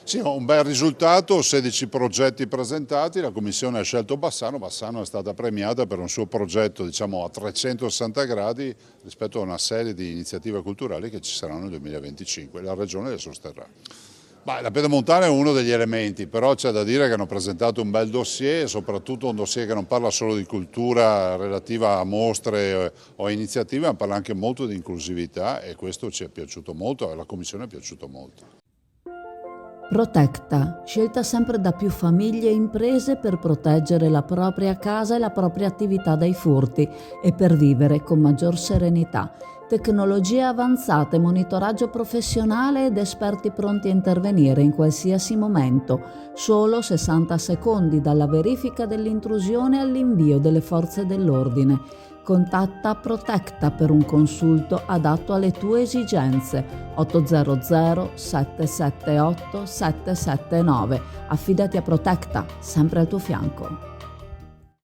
Sì, un bel risultato, 16 progetti presentati, la Commissione ha scelto Bassano. Bassano è stata premiata per un suo progetto, diciamo, a 360 gradi rispetto a una serie di iniziative culturali che ci saranno nel 2025. La Regione le sosterrà. La pedemontana è uno degli elementi, però c'è da dire che hanno presentato un bel dossier, soprattutto un dossier che non parla solo di cultura relativa a mostre o a iniziative, ma parla anche molto di inclusività, e questo ci è piaciuto molto, alla Commissione è piaciuto molto. Protecta, scelta sempre da più famiglie e imprese per proteggere la propria casa e la propria attività dai furti e per vivere con maggior serenità. Tecnologie avanzate, monitoraggio professionale ed esperti pronti a intervenire in qualsiasi momento. Solo 60 secondi dalla verifica dell'intrusione all'invio delle forze dell'ordine. Contatta Protecta per un consulto adatto alle tue esigenze. 800 778 779. Affidati a Protecta, sempre al tuo fianco.